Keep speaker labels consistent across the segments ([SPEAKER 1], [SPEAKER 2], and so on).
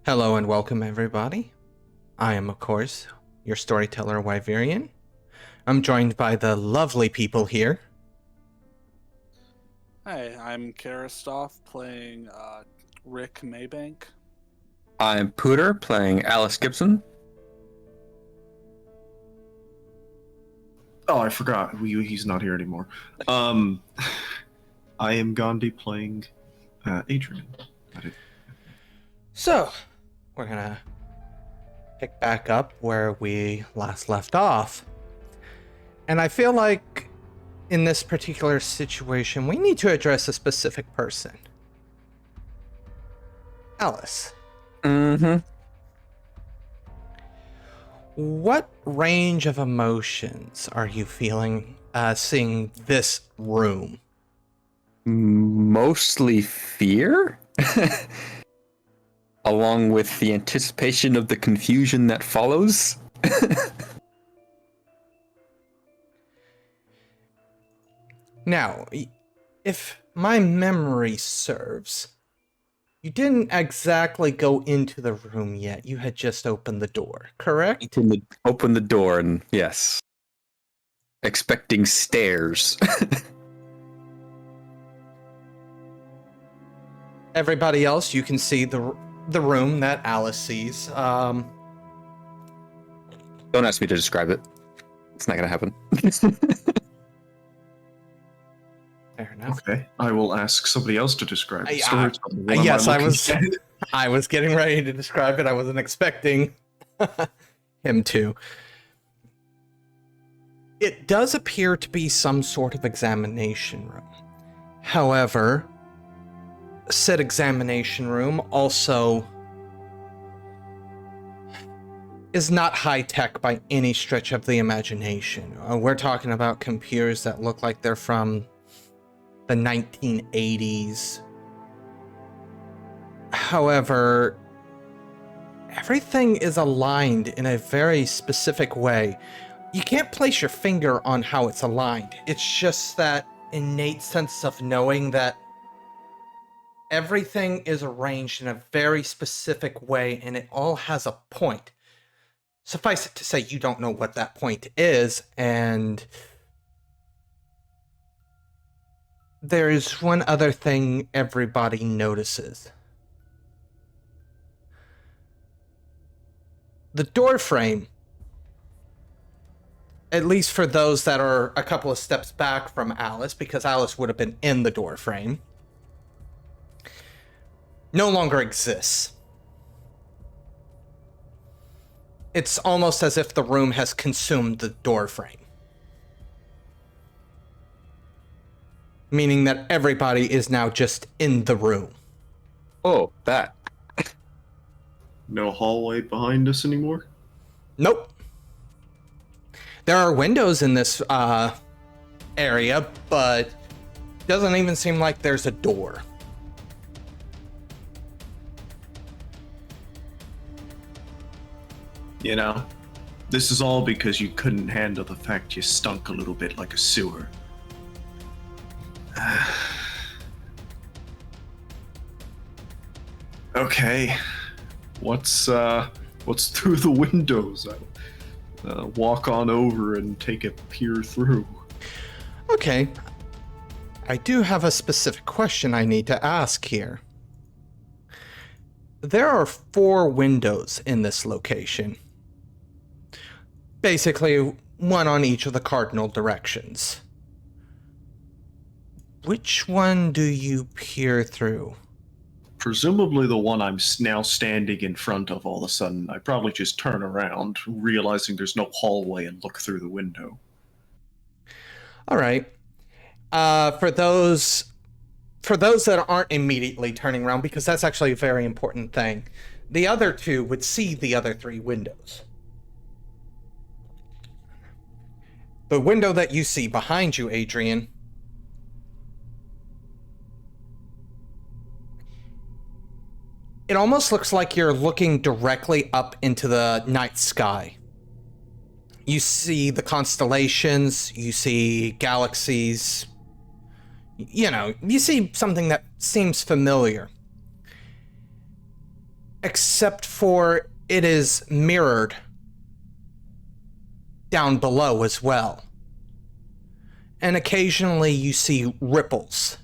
[SPEAKER 1] Hello and welcome, everybody. I am, of course, your storyteller, Wyverian. I'm joined by the lovely people here.
[SPEAKER 2] Hi, I'm Charistoph playing Rick Maybank.
[SPEAKER 3] I'm Pooter playing Alice Gibson.
[SPEAKER 4] Oh, I forgot. He's not here anymore. I am Gandhi playing Adrian.
[SPEAKER 1] So, we're gonna pick back up where we last left off. And I feel like in this particular situation, we need to address a specific person. Alice.
[SPEAKER 3] Mm-hmm.
[SPEAKER 1] What range of emotions are you feeling seeing this room?
[SPEAKER 3] Mostly fear, along with the anticipation of the confusion that follows.
[SPEAKER 1] Now, if my memory serves, you didn't exactly go into the room yet. You had just opened the door, correct?
[SPEAKER 3] Open the door and yes. Expecting stairs.
[SPEAKER 1] Everybody else, you can see the room that Alice sees.
[SPEAKER 3] Don't ask me to describe it. It's not gonna happen.
[SPEAKER 1] Fair enough.
[SPEAKER 4] Okay, I will ask somebody else to describe the story.
[SPEAKER 1] Yes, I was getting ready to describe it. I wasn't expecting him to. It does appear to be some sort of examination room. However, said examination room also is not high-tech by any stretch of the imagination. We're talking about computers that look like they're from the 1980s. However, everything is aligned in a very specific way. You can't place your finger on how it's aligned. It's just that innate sense of knowing that everything is arranged in a very specific way and it all has a point. Suffice it to say, you don't know what that point is, and there is one other thing everybody notices. The door frame, at least for those that are a couple of steps back from Alice, because Alice would have been in the door frame, no longer exists. It's almost as if the room has consumed the door frame. Meaning that everybody is now just in the room.
[SPEAKER 3] Oh, that.
[SPEAKER 4] No hallway behind us anymore?
[SPEAKER 1] Nope. There are windows in this area, but it doesn't even seem like there's a door.
[SPEAKER 4] You know, this is all because you couldn't handle the fact you stunk a little bit like a sewer. Okay, what's through the windows? I'll walk on over and take a peer through.
[SPEAKER 1] Okay. I do have a specific question I need to ask here. There are 4 windows in this location. Basically, one on each of the cardinal directions. Which one do you peer through?
[SPEAKER 4] Presumably the one I'm now standing in front of all of a sudden. I probably just turn around, realizing there's no hallway, and look through the window.
[SPEAKER 1] All right. For those that aren't immediately turning around, because that's actually a very important thing, the other 2 would see the other 3 windows. The window that you see behind you, Adrian, it almost looks like you're looking directly up into the night sky. You see the constellations, you see galaxies, you know, you see something that seems familiar. except for it is mirrored down below as well. And occasionally you see ripples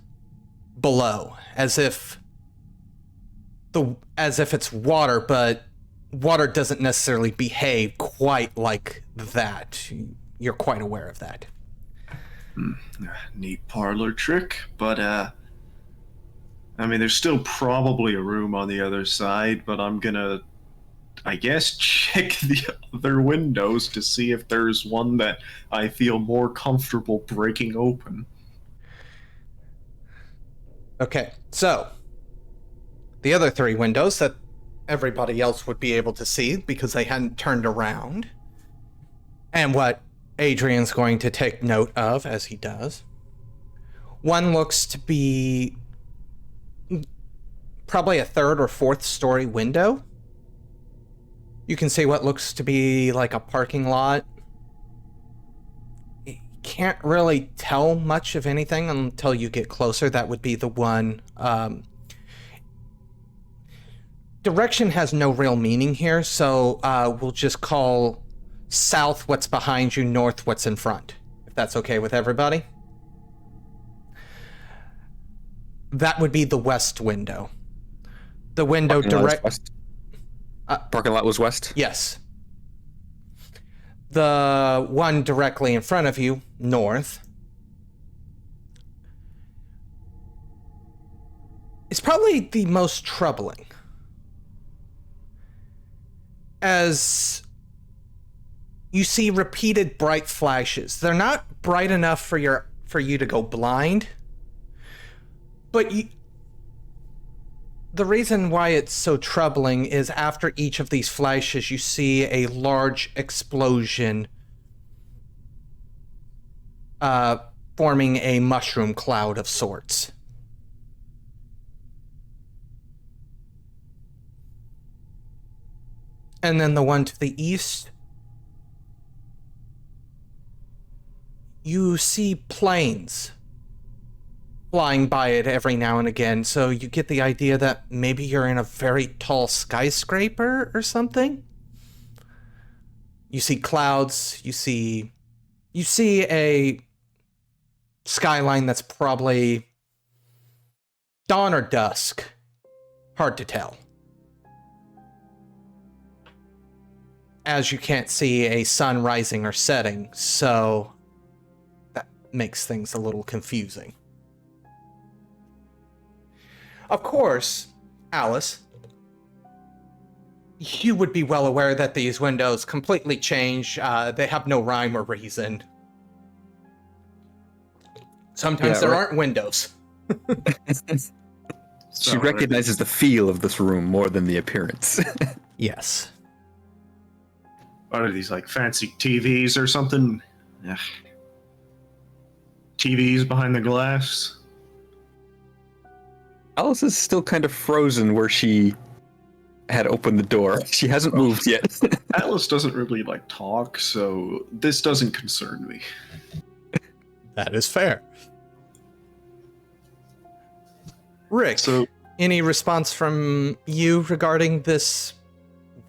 [SPEAKER 1] below, as if it's water, but water doesn't necessarily behave quite like that. You're quite aware of that.
[SPEAKER 4] Neat parlor trick, but I mean, there's still probably a room on the other side, but I'm gonna, I guess, check the other windows to see if there's one that I feel more comfortable breaking open.
[SPEAKER 1] Okay, so the other 3 windows that everybody else would be able to see because they hadn't turned around, and what Adrian's going to take note of as he does. One looks to be probably a 3rd or 4th story window. You can see what looks to be like a parking lot. You can't really tell much of anything until you get closer. That would be the one. Direction has no real meaning here, so we'll just call south what's behind you, north what's in front, if that's okay with everybody. That would be the west window. The window direct.
[SPEAKER 3] Parking lot was west?
[SPEAKER 1] Yes. The one directly in front of you, north, is probably the most troubling, as you see repeated bright flashes. They're not bright enough for you to go blind, but the reason why it's so troubling is after each of these flashes, you see a large explosion forming a mushroom cloud of sorts. And then the one to the east, you see planes flying by it every now and again, so you get the idea that maybe you're in a very tall skyscraper or something. You see clouds, you see a skyline that's probably dawn or dusk. Hard to tell, as you can't see a sun rising or setting, so that makes things a little confusing. Of course, Alice, you would be well aware that these windows completely change. They have no rhyme or reason. Sometimes there aren't windows.
[SPEAKER 3] She recognizes the feel of this room more than the appearance.
[SPEAKER 1] Yes.
[SPEAKER 4] What are these, like fancy TVs or something? Ugh. TVs behind the glass?
[SPEAKER 3] Alice is still kind of frozen where she had opened the door. She hasn't moved yet.
[SPEAKER 4] Alice doesn't really talk, so this doesn't concern me.
[SPEAKER 1] That is fair. Rick,
[SPEAKER 4] So,
[SPEAKER 1] any response from you regarding this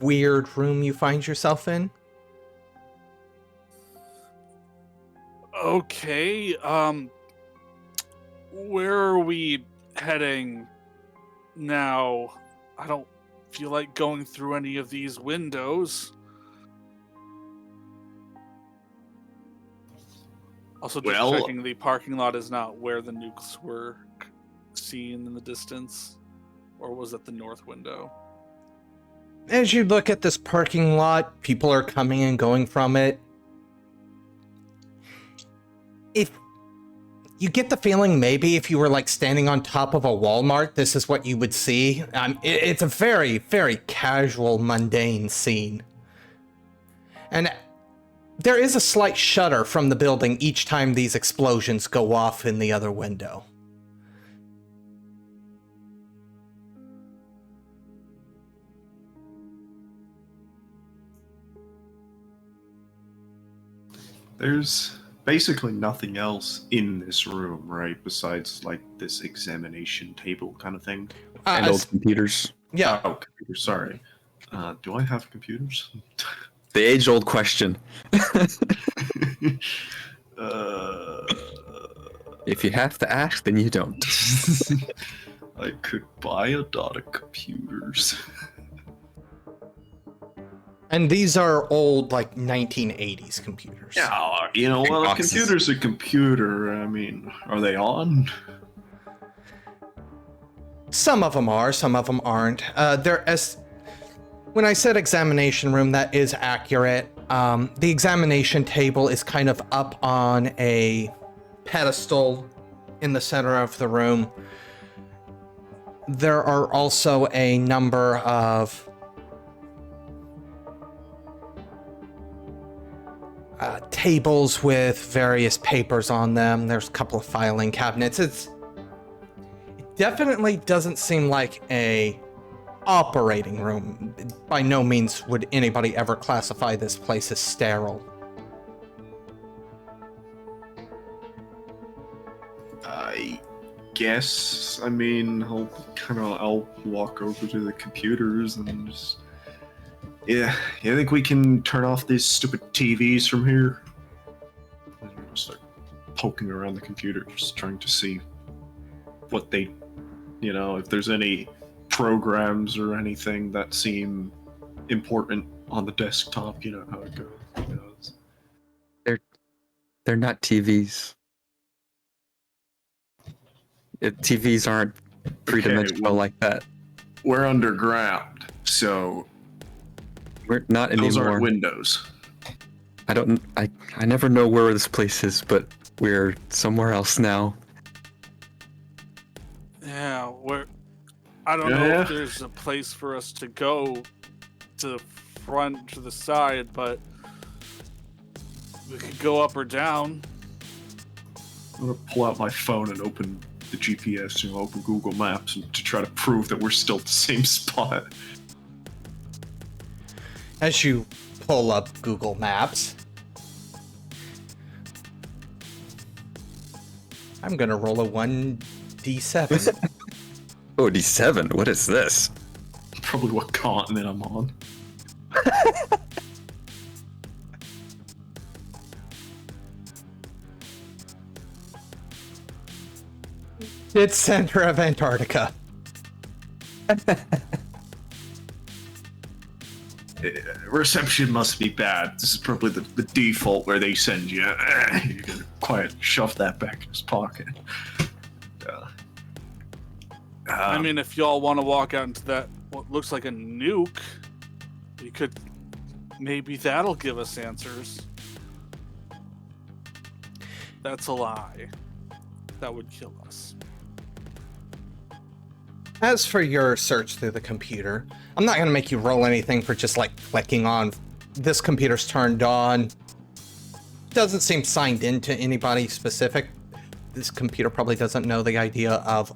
[SPEAKER 1] weird room you find yourself in?
[SPEAKER 2] Okay, where are we heading now? I don't feel like going through any of these windows. Also, just checking the parking lot is not where the nukes were seen in the distance, or was it the north window?
[SPEAKER 1] As you look at this parking lot, people are coming and going from it. If you get the feeling maybe if you were standing on top of a Walmart, this is what you would see. It's a very, very casual, mundane scene. And there is a slight shudder from the building each time these explosions go off in the other window.
[SPEAKER 4] there's basically nothing else in this room, right? Besides this examination table kind of thing.
[SPEAKER 3] And old computers.
[SPEAKER 1] Yeah.
[SPEAKER 4] Oh, computer. Sorry. Do I have computers?
[SPEAKER 3] The age-old question. If you have to ask, then you don't.
[SPEAKER 4] I could buy a lot of computers.
[SPEAKER 1] And these are old, like 1980s computers.
[SPEAKER 4] Yeah, you know, well, a computer's a computer. I mean, are they on?
[SPEAKER 1] Some of them are, some of them aren't. When I said examination room, that is accurate. The examination table is kind of up on a pedestal in the center of the room. There are also a number of tables with various papers on them. There's a couple of filing cabinets. It definitely doesn't seem like a operating room. By no means would anybody ever classify this place as sterile.
[SPEAKER 4] I guess. I mean, I'll walk over to the computers and just. Yeah, you think we can turn off these stupid TVs from here? And we'll start poking around the computer, just trying to see what they, if there's any programs or anything that seem important on the desktop. You know how it goes.
[SPEAKER 3] They're not TVs. TVs aren't three-dimensional like that.
[SPEAKER 4] We're underground, so
[SPEAKER 3] we're not
[SPEAKER 4] those
[SPEAKER 3] anymore.
[SPEAKER 4] aren't windows.
[SPEAKER 3] I never know where this place is, but we're somewhere else now.
[SPEAKER 2] Yeah, I don't know if there's a place for us to go to the front, to the side, but we could go up or down.
[SPEAKER 4] I'm gonna pull out my phone and open the GPS, open Google Maps, and to try to prove that we're still at the same spot.
[SPEAKER 1] As you pull up Google Maps, I'm gonna roll a 1d7.
[SPEAKER 3] Oh, D7? What is this?
[SPEAKER 4] Probably what continent I'm on.
[SPEAKER 1] It's center of Antarctica.
[SPEAKER 4] Reception must be bad. This is probably the default where they send you. You gotta quiet, shove that back in his pocket.
[SPEAKER 2] I mean, if y'all want to walk out into that, what looks like a nuke, we could. Maybe that'll give us answers. That's a lie. That would kill us.
[SPEAKER 1] As for your search through the computer, I'm not going to make you roll anything for just like clicking on this computer's turned on. Doesn't seem signed into anybody specific. This computer probably doesn't know the idea of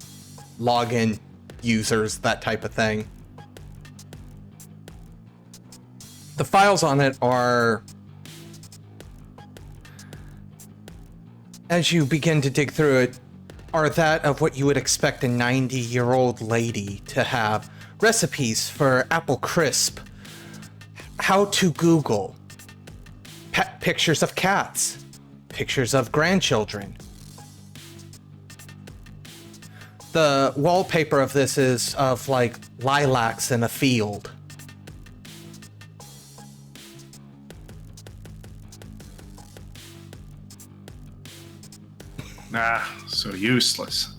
[SPEAKER 1] login users, that type of thing. The files on it are, as you begin to dig through it, are that of what you would expect a 90-year-old lady to have. Recipes for apple crisp, how to Google, pictures of cats, pictures of grandchildren. The wallpaper of this is of like lilacs in a field.
[SPEAKER 4] So useless.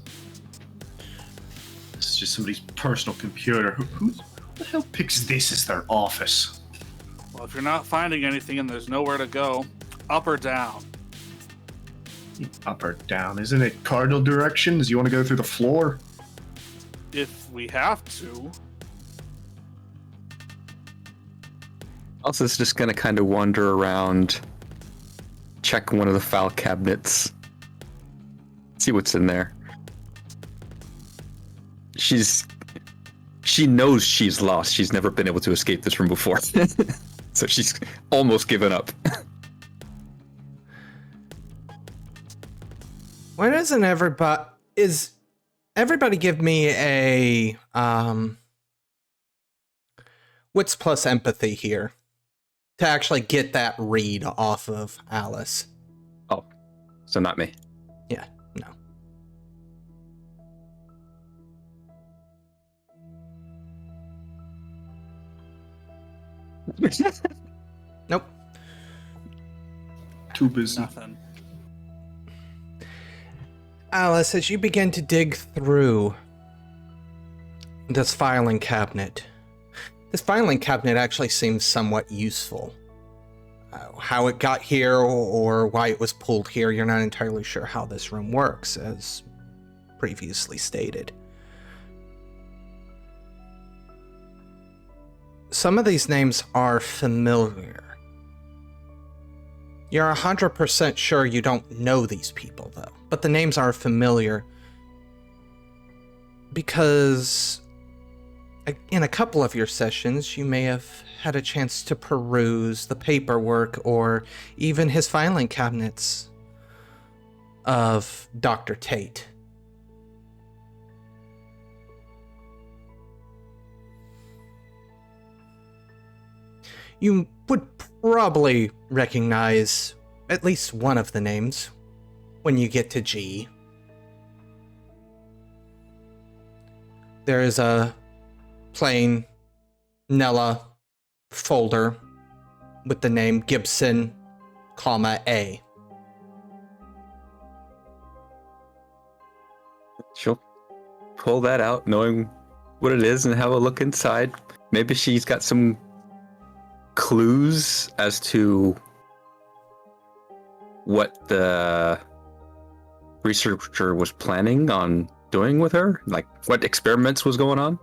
[SPEAKER 4] It's just somebody's personal computer. Who the hell picks this as their office?
[SPEAKER 2] Well, if you're not finding anything and there's nowhere to go, up or down?
[SPEAKER 4] Up or down? Isn't it cardinal directions? You want to go through the floor?
[SPEAKER 2] If we have to.
[SPEAKER 3] Also, it's just gonna kind of wander around, check one of the file cabinets, see what's in there. She knows she's lost. She's never been able to escape this room before. So she's almost given up.
[SPEAKER 1] Why doesn't everybody give me a Wits plus empathy here to actually get that read off of Alice.
[SPEAKER 3] Oh, so not me.
[SPEAKER 1] Yeah, no. Nope.
[SPEAKER 4] Too busy.
[SPEAKER 2] Nothing.
[SPEAKER 1] Alice, as you begin to dig through this filing cabinet actually seems somewhat useful. How it got here or why it was pulled here, you're not entirely sure how this room works, as previously stated. Some of these names are familiar. You're 100% sure you don't know these people, though. But the names are familiar because in a couple of your sessions, you may have had a chance to peruse the paperwork or even his filing cabinets of Dr. Tate. You would probably recognize at least one of the names when you get to G. There is a plain Nella folder with the name Gibson, A.
[SPEAKER 3] She'll pull that out, knowing what it is, and have a look inside. Maybe she's got some clues as to what the researcher was planning on doing with her, like what experiments was going on.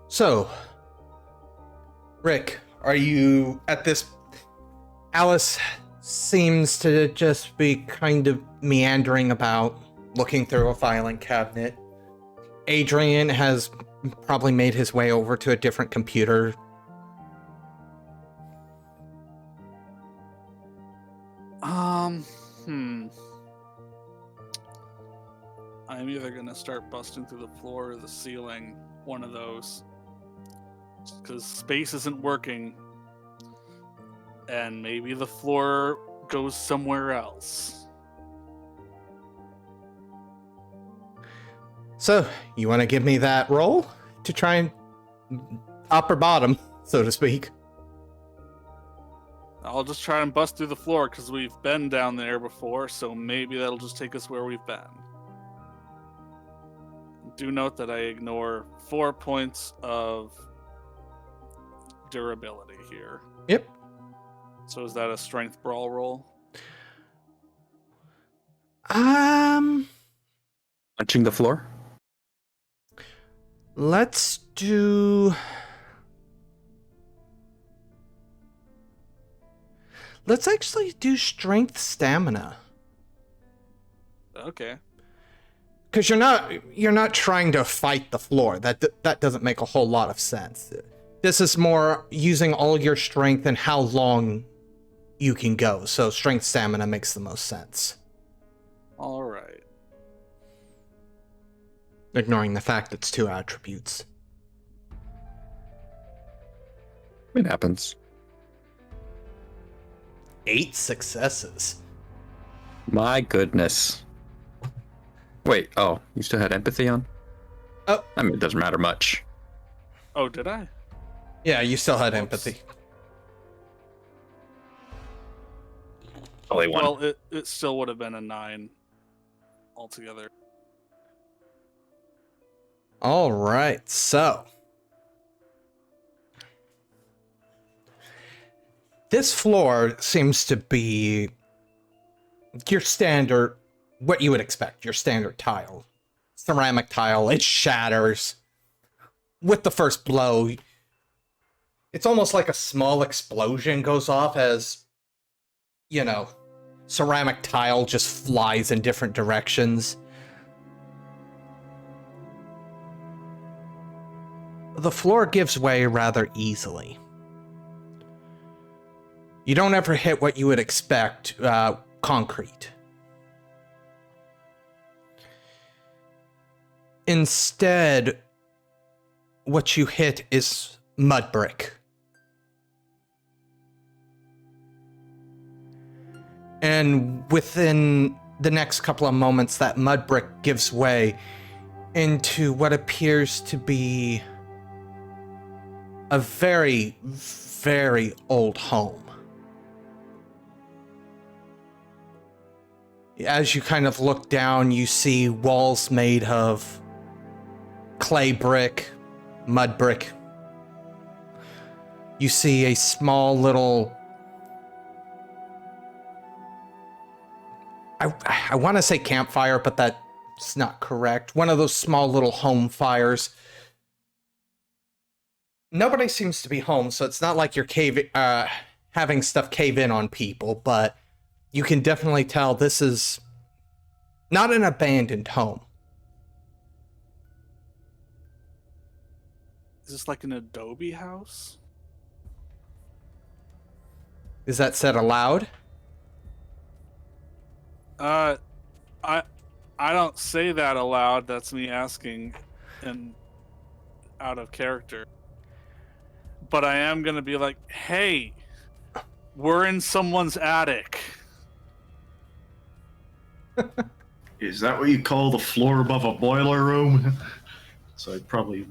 [SPEAKER 1] So, Rick, are you at this... Alice seems to just be kind of meandering about, looking through a filing cabinet. Adrian has probably made his way over to a different computer.
[SPEAKER 2] I'm either gonna start busting through the floor or the ceiling, one of those. Because space isn't working. And maybe the floor goes somewhere else.
[SPEAKER 1] So, you want to give me that roll to try and top or bottom, so to speak?
[SPEAKER 2] I'll just try and bust through the floor because we've been down there before, so maybe that'll just take us where we've been. Do note that I ignore 4 points of durability here.
[SPEAKER 1] Yep.
[SPEAKER 2] So is that a strength brawl roll?
[SPEAKER 3] Punching the floor?
[SPEAKER 1] Let's do... Let's actually do strength stamina.
[SPEAKER 2] Okay.
[SPEAKER 1] Because you're not trying to fight the floor. That doesn't make a whole lot of sense. This is more using all your strength and how long you can go. So strength stamina makes the most sense.
[SPEAKER 2] All right.
[SPEAKER 1] Ignoring the fact it's 2 attributes.
[SPEAKER 3] It happens.
[SPEAKER 1] 8 successes.
[SPEAKER 3] My goodness. Wait, oh, you still had empathy on?
[SPEAKER 1] Oh.
[SPEAKER 3] I mean, it doesn't matter much.
[SPEAKER 2] Oh, did I?
[SPEAKER 1] Yeah, you still had
[SPEAKER 2] Oops.
[SPEAKER 1] empathy.
[SPEAKER 3] Only one.
[SPEAKER 2] Well, it still would have been a 9 altogether.
[SPEAKER 1] All right, so this floor seems to be your standard, what you would expect, your standard tile. Ceramic tile, it shatters with the first blow. It's almost like a small explosion goes off as, you know, ceramic tile just flies in different directions. The floor gives way rather easily. You don't ever hit what you would expect, concrete. Instead, what you hit is mud brick. And within the next couple of moments, that mud brick gives way into what appears to be a very, very old home. As you kind of look down, you see walls made of clay brick, mud brick. You see a small little... I want to say campfire, but that's not correct. One of those small little home fires. Nobody seems to be home, so it's not like you're having stuff cave in on people, but you can definitely tell this is not an abandoned home.
[SPEAKER 2] Is this like an adobe house?
[SPEAKER 1] Is that said aloud?
[SPEAKER 2] I don't say that aloud. That's me asking, and out of character. But I am gonna be like, "Hey, we're in someone's attic."
[SPEAKER 4] Is that what you call the floor above a boiler room? So I'm probably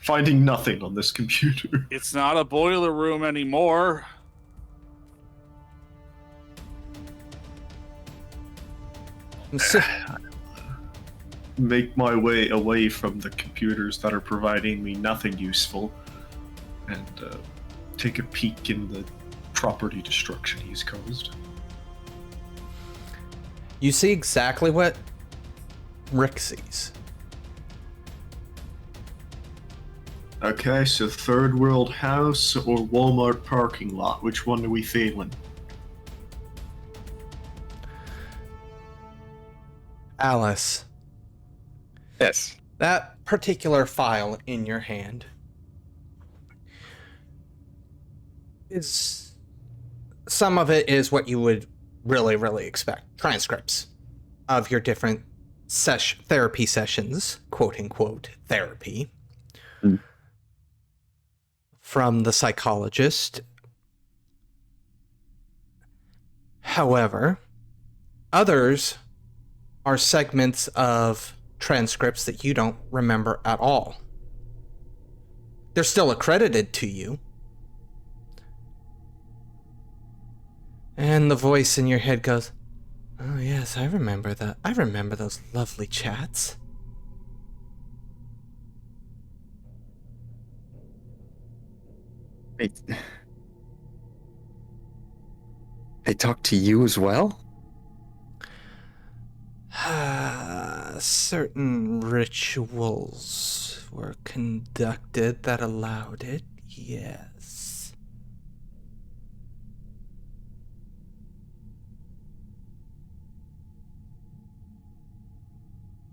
[SPEAKER 4] finding nothing on this computer.
[SPEAKER 2] It's not a boiler room anymore.
[SPEAKER 4] Make my way away from the computers that are providing me nothing useful, and take a peek in the property destruction he's caused.
[SPEAKER 1] You see exactly what Rick sees.
[SPEAKER 4] Okay, so third world house or Walmart parking lot? Which one are we feeling?
[SPEAKER 1] Alice.
[SPEAKER 3] Yes.
[SPEAKER 1] That particular file in your hand is... Some of it is what you would really expect. Transcripts of your different therapy sessions, quote-unquote therapy, from the psychologist. However, others are segments of transcripts that you don't remember at all. They're still accredited to you. And the voice in your head goes, "Oh yes, I remember that. I remember those lovely chats."
[SPEAKER 3] They talk to you as well?
[SPEAKER 1] Certain rituals were conducted that allowed it, yes.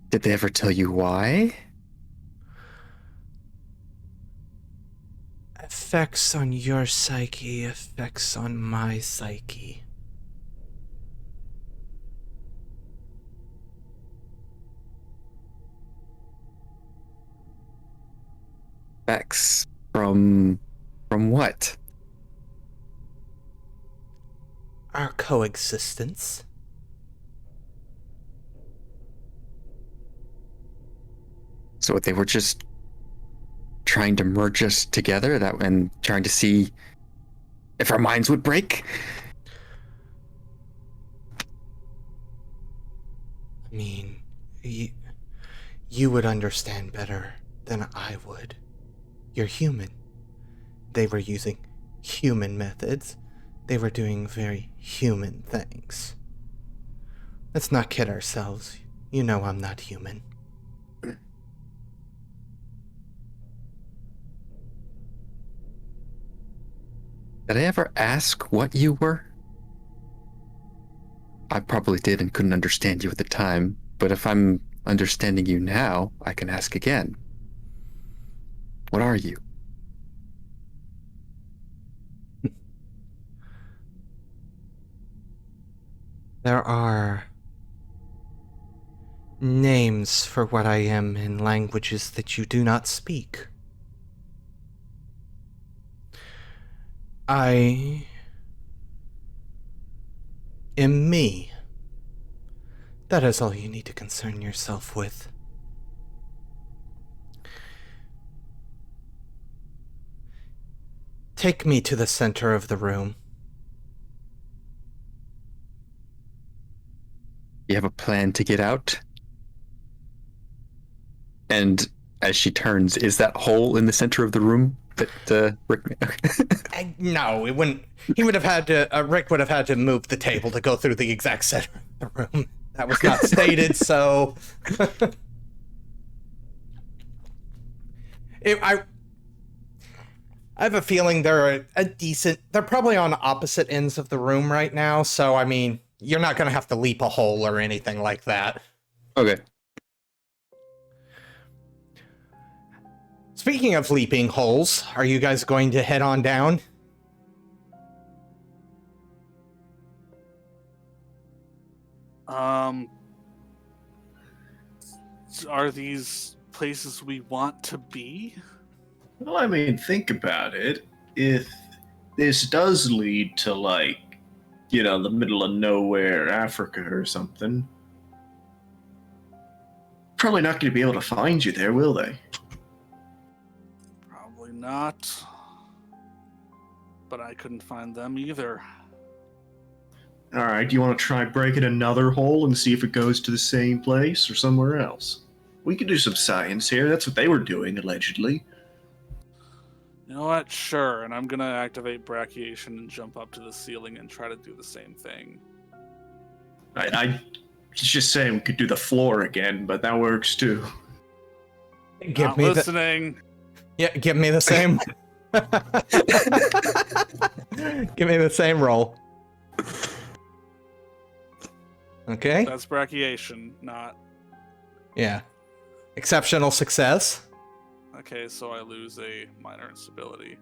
[SPEAKER 3] Did they ever tell you why?
[SPEAKER 1] Effects on your psyche, effects on my psyche.
[SPEAKER 3] Effects from what?
[SPEAKER 1] Our coexistence.
[SPEAKER 3] So they were just trying to merge us together and trying to see if our minds would break?
[SPEAKER 1] I mean, you would understand better than I would. You're human. They were using human methods. They were doing very human things. Let's not kid ourselves. You know I'm not human.
[SPEAKER 3] Did I ever ask what you were? I probably did and couldn't understand you at the time, but if I'm understanding you now, I can ask again. What are you?
[SPEAKER 1] There are names for what I am in languages that you do not speak. I am me. That is all you need to concern yourself with. Take me to the center of the room.
[SPEAKER 3] You have a plan to get out? And as she turns, is that hole in the center of the room that Rick...
[SPEAKER 1] No, it wouldn't. He would have had to. Rick would have had to move the table to go through the exact center of the room. That was not stated, so. I have a feeling they're a decent. They're probably on opposite ends of the room right now, so I mean, you're not going to have to leap a hole or anything like that.
[SPEAKER 3] Okay.
[SPEAKER 1] Speaking of leaping holes, are you guys going to head on down?
[SPEAKER 2] Are these places we want to be?
[SPEAKER 4] Well, I mean, think about it. If this does lead to, like, you know, the middle of nowhere Africa or something, probably not going to be able to find you there, will they?
[SPEAKER 2] Probably not. But I couldn't find them either.
[SPEAKER 4] Alright, do you want to try breaking another hole and see if it goes to the same place or somewhere else? We could do some science here. That's what they were doing, allegedly.
[SPEAKER 2] You know what? Sure. And I'm going to activate brachiation and jump up to the ceiling and try to do the same thing.
[SPEAKER 4] I was just saying we could do the floor again, but that works too.
[SPEAKER 2] Not listening.
[SPEAKER 1] Yeah, give me the same. Give me the same roll. Okay.
[SPEAKER 2] That's brachiation, not...
[SPEAKER 1] Yeah. Exceptional success.
[SPEAKER 2] Okay, so I lose a minor instability.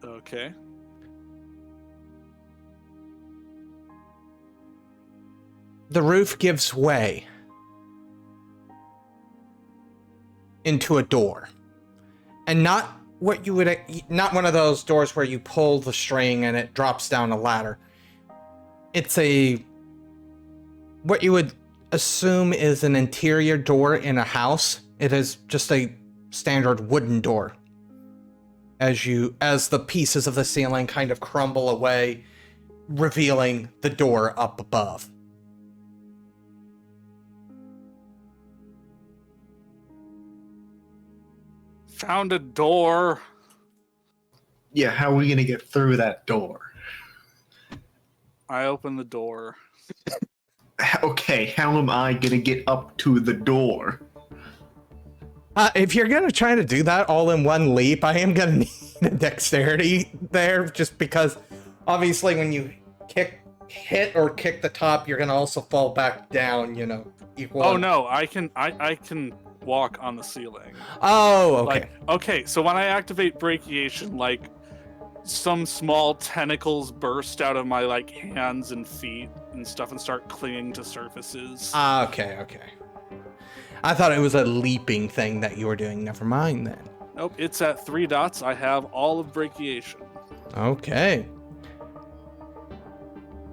[SPEAKER 2] Okay.
[SPEAKER 1] The roof gives way into a door. And not what you would, not one of those doors where you pull the string and it drops down a ladder. It's what you would assume is an interior door in a house. It is just a standard wooden door. As the pieces of the ceiling kind of crumble away, revealing the door up above.
[SPEAKER 2] Found a door.
[SPEAKER 4] Yeah, how are we going to get through that door?
[SPEAKER 2] I open the door.
[SPEAKER 4] Okay, how am I going to get up to the door?
[SPEAKER 1] If you're going to try to do that all in one leap, I am going to need a dexterity there, just because obviously when you hit or kick the top, you're going to also fall back down, you know.
[SPEAKER 2] Oh no, I can walk on the ceiling.
[SPEAKER 1] Oh, okay.
[SPEAKER 2] Okay, so when I activate brachiation, like some small tentacles burst out of my like hands and feet and stuff and start clinging to surfaces.
[SPEAKER 1] Okay. I thought it was a leaping thing that you were doing. Never mind then.
[SPEAKER 2] Nope, it's at 3 dots. I have all of brachiation.
[SPEAKER 1] Okay.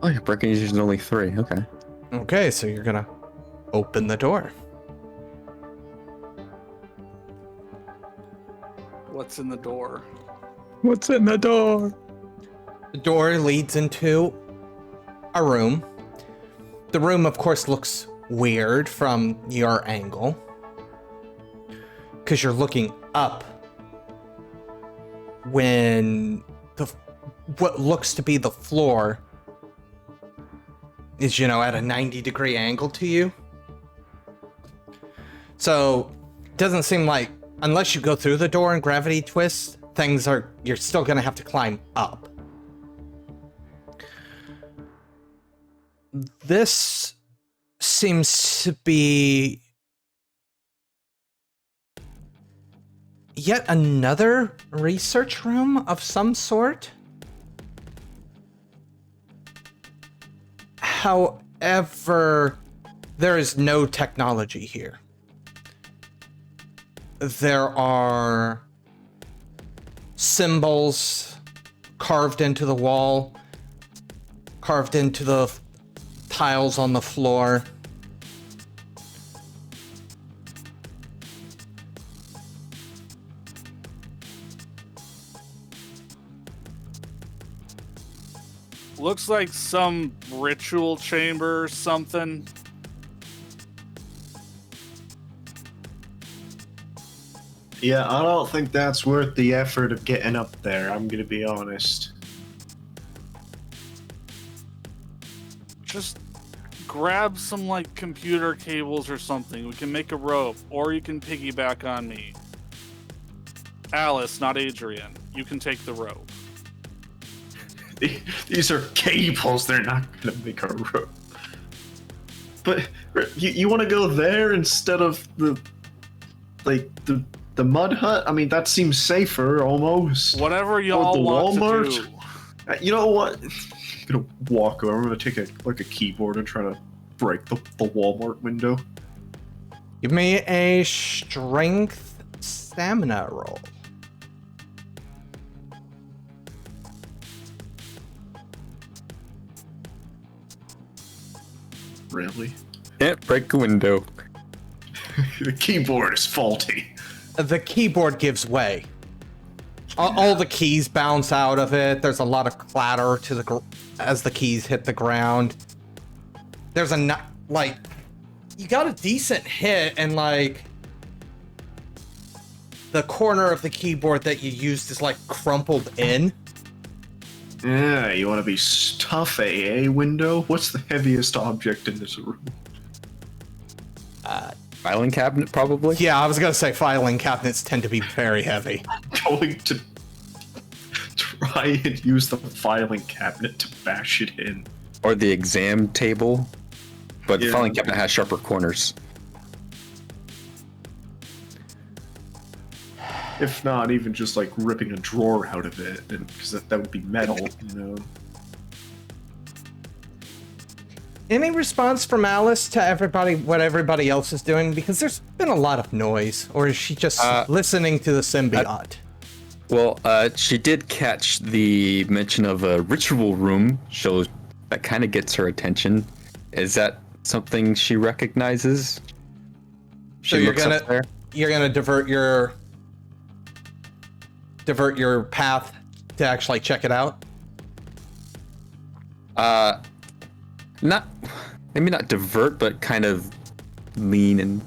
[SPEAKER 3] Oh, your brachiation is only 3. Okay.
[SPEAKER 1] Okay, so you're gonna open the door.
[SPEAKER 2] What's in the door?
[SPEAKER 3] What's in the door?
[SPEAKER 1] The door leads into a room. The room, of course, looks weird from your angle, because you're looking up when what looks to be the floor is, you know, at a 90-degree angle to you. So it doesn't seem like, unless you go through the door and gravity twists, you're still gonna have to climb up. This seems to be yet another research room of some sort. However, there is no technology here. There are symbols carved into the wall, carved into the tiles on the floor.
[SPEAKER 2] Looks like some ritual chamber or something.
[SPEAKER 4] Yeah, I don't think that's worth the effort of getting up there, I'm gonna be honest.
[SPEAKER 2] Just grab some like computer cables or something. We can make a rope, or you can piggyback on me. Alice, not Adrian. You can take the rope.
[SPEAKER 4] These are cables, they're not gonna make a rope. But you want to go there instead of the mud hut? I mean, that seems safer almost.
[SPEAKER 2] Whatever
[SPEAKER 4] Or
[SPEAKER 2] y'all
[SPEAKER 4] the
[SPEAKER 2] want
[SPEAKER 4] Walmart?
[SPEAKER 2] to do.
[SPEAKER 4] You know what? I'm gonna walk over. I'm gonna take a keyboard and try to break the Walmart window.
[SPEAKER 1] Give me a strength stamina roll.
[SPEAKER 4] Really?
[SPEAKER 3] Yeah, break a window.
[SPEAKER 4] The keyboard is faulty.
[SPEAKER 1] The keyboard gives way. All the keys bounce out of it. There's a lot of clatter to the as the keys hit the ground. There's like you got a decent hit, and like the corner of the keyboard that you used is like crumpled in.
[SPEAKER 4] Yeah, you want to be tough, AA window? What's the heaviest object in this room?
[SPEAKER 3] Filing cabinet, probably?
[SPEAKER 1] Yeah, I was gonna say filing cabinets tend to be very heavy.
[SPEAKER 4] I'm going to try and use the filing cabinet to bash it in.
[SPEAKER 3] Or the exam table. But the
[SPEAKER 4] Yeah.
[SPEAKER 3] filing cabinet has sharper corners.
[SPEAKER 4] If not, even just like ripping a drawer out of it, because that would be metal, you know.
[SPEAKER 1] Any response from Alice to everybody, what everybody else is doing? Because there's been a lot of noise, or is she just listening to the symbiote?
[SPEAKER 3] Well, she did catch the mention of a ritual room, so that kind of gets her attention. Is that something she recognizes?
[SPEAKER 1] So you're gonna divert your path to actually check it out?
[SPEAKER 3] Maybe not divert, but kind of lean and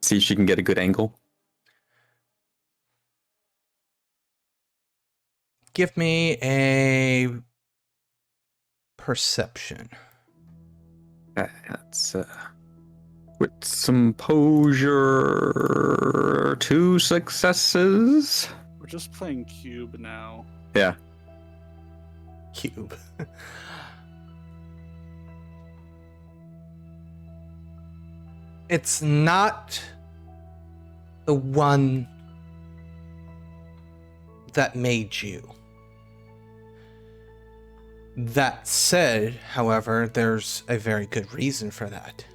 [SPEAKER 3] see if she can get a good angle.
[SPEAKER 1] Give me a perception.
[SPEAKER 3] That's with some posure, 2 successes.
[SPEAKER 2] We're just playing Cube now.
[SPEAKER 3] Yeah.
[SPEAKER 1] Cube. It's not the one that made you. That said, however, there's a very good reason for that.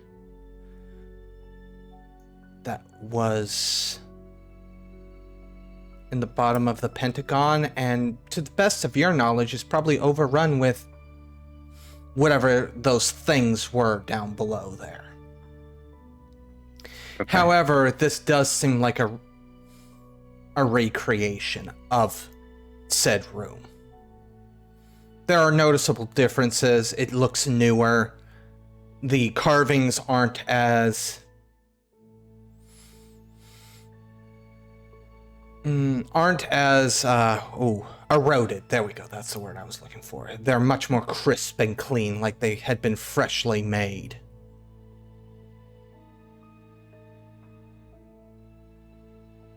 [SPEAKER 1] That was in the bottom of the Pentagon, and to the best of your knowledge, is probably overrun with whatever those things were down below there.
[SPEAKER 3] Okay.
[SPEAKER 1] However, this does seem like a recreation of said room. There are noticeable differences. It looks newer. The carvings aren't as eroded. There we go. That's the word I was looking for. They're much more crisp and clean, like they had been freshly made.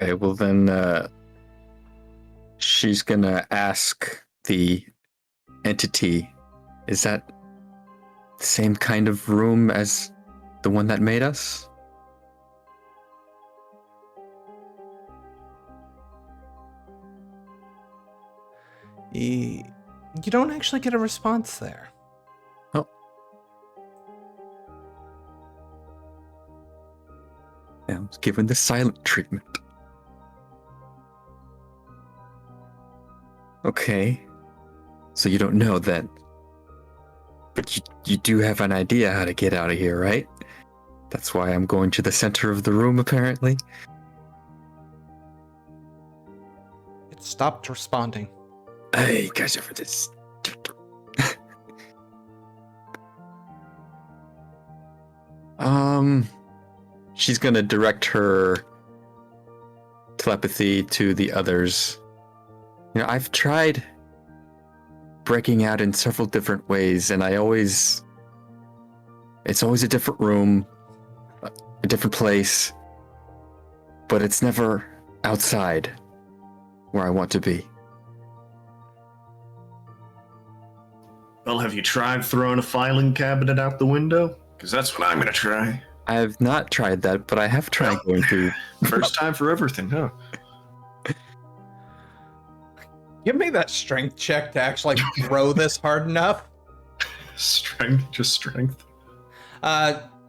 [SPEAKER 3] Okay, well then, she's gonna ask the entity, is that the same kind of room as the one that made us?
[SPEAKER 1] You don't actually get a response there.
[SPEAKER 3] Oh. Yeah, I was given the silent treatment. Okay. So you don't know then. But you do have an idea how to get out of here, right? That's why I'm going to the center of the room, apparently.
[SPEAKER 1] It stopped responding.
[SPEAKER 3] Hey, guys, over this. She's gonna direct her telepathy to the others. You know, I've tried breaking out in several different ways, and it's always a different room, a different place, but it's never outside where I want to be.
[SPEAKER 4] Well, have you tried throwing a filing cabinet out the window? Because that's what I'm going to try.
[SPEAKER 3] I have not tried that, but I have tried going through.
[SPEAKER 4] First time for everything, huh?
[SPEAKER 1] Give me that strength check to actually throw this hard enough.
[SPEAKER 4] Strength, just strength.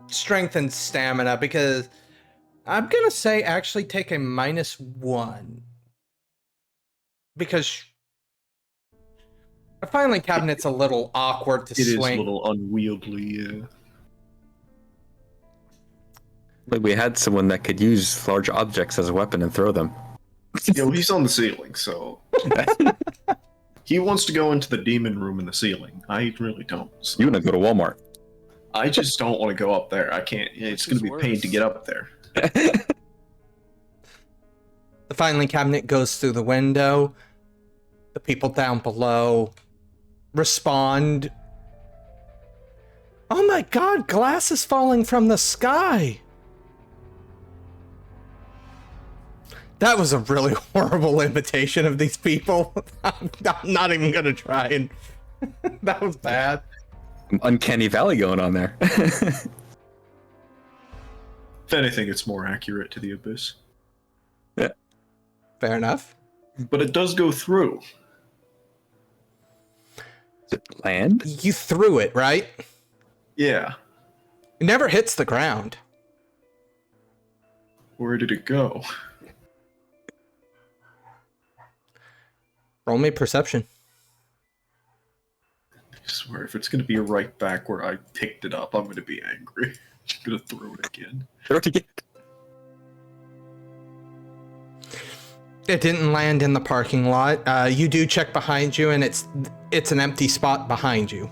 [SPEAKER 1] Strength and stamina, because I'm gonna say actually take a -1. Because a filing cabinet's a little awkward to
[SPEAKER 4] It
[SPEAKER 1] swing.
[SPEAKER 4] is a little unwieldy, yeah.
[SPEAKER 3] Like we had someone that could use large objects as a weapon and throw them.
[SPEAKER 4] Yeah, well, he's on the ceiling, so... He wants to go into the demon room in the ceiling. I really don't. So.
[SPEAKER 3] You want to go to Walmart?
[SPEAKER 4] I just don't want to go up there. I can't. It's going to be a pain to get up there.
[SPEAKER 1] The filing cabinet goes through the window. The people down below respond. Oh my god, glass is falling from the sky! That was a really horrible imitation of these people. I'm not even gonna try and... That was bad.
[SPEAKER 3] Uncanny Valley going on there.
[SPEAKER 4] If anything, it's more accurate to the abyss.
[SPEAKER 3] Yeah.
[SPEAKER 1] Fair enough.
[SPEAKER 4] But it does go through.
[SPEAKER 3] Does it land?
[SPEAKER 1] You threw it, right?
[SPEAKER 4] Yeah.
[SPEAKER 1] It never hits the ground.
[SPEAKER 4] Where did it go?
[SPEAKER 1] Roll me perception.
[SPEAKER 4] I swear, if it's going to be right back where I picked it up, I'm going to be angry. I'm going to throw it again.
[SPEAKER 3] Throw it again.
[SPEAKER 1] It didn't land in the parking lot. You do check behind you, and it's an empty spot behind you.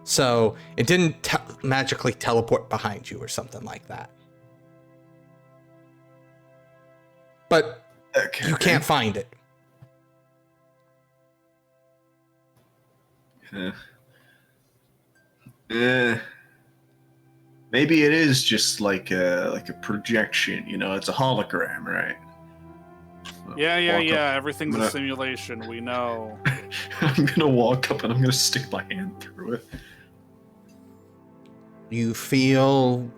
[SPEAKER 1] So it didn't magically teleport behind you or something like that. But
[SPEAKER 4] Okay.
[SPEAKER 1] you can't find it.
[SPEAKER 4] Maybe it is just like a projection, you know, it's a hologram, right?
[SPEAKER 2] Yeah.
[SPEAKER 4] Walk up.
[SPEAKER 2] Everything's
[SPEAKER 4] I'm
[SPEAKER 2] a
[SPEAKER 4] gonna-
[SPEAKER 2] simulation. We know.
[SPEAKER 4] I'm gonna walk up and I'm gonna stick my hand through it.
[SPEAKER 1] You feel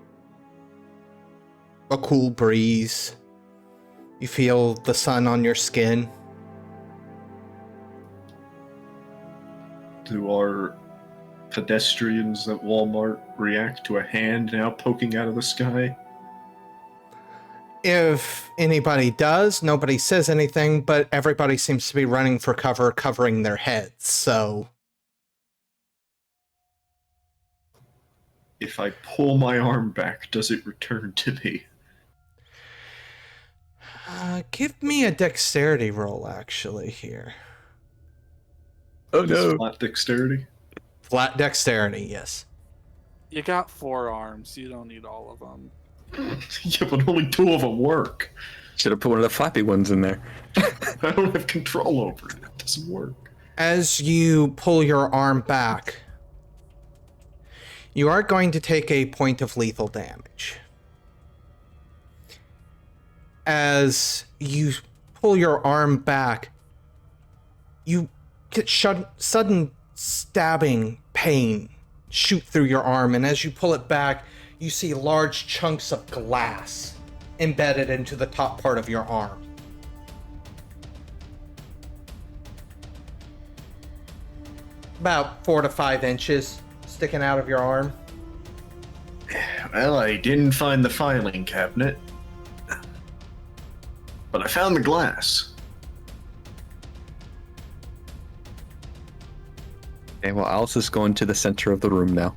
[SPEAKER 1] a cool breeze. You feel the sun on your skin.
[SPEAKER 4] Do our pedestrians at Walmart react to a hand now poking out of the sky?
[SPEAKER 1] If anybody does, nobody says anything, but everybody seems to be running for cover, covering their heads, so...
[SPEAKER 4] If I pull my arm back, does it return to me?
[SPEAKER 1] Give me a dexterity roll, actually, here.
[SPEAKER 3] Oh
[SPEAKER 4] Is
[SPEAKER 3] no.
[SPEAKER 4] flat dexterity?
[SPEAKER 1] Flat dexterity, yes.
[SPEAKER 2] You got 4 arms. You don't need all of them.
[SPEAKER 4] Yeah, but only 2 of them work.
[SPEAKER 3] Should have put one of the flappy ones in there.
[SPEAKER 4] I don't have control over it. It doesn't work.
[SPEAKER 1] As you pull your arm back, you are going to take a point of lethal damage. As you pull your arm back, you get sudden stabbing pain shoot through your arm, and as you pull it back, you see large chunks of glass embedded into the top part of your arm. About 4 to 5 inches sticking out of your arm.
[SPEAKER 4] Well, I didn't find the filing cabinet, but I found the glass.
[SPEAKER 3] Okay, well, Alice is going to the center of the room now.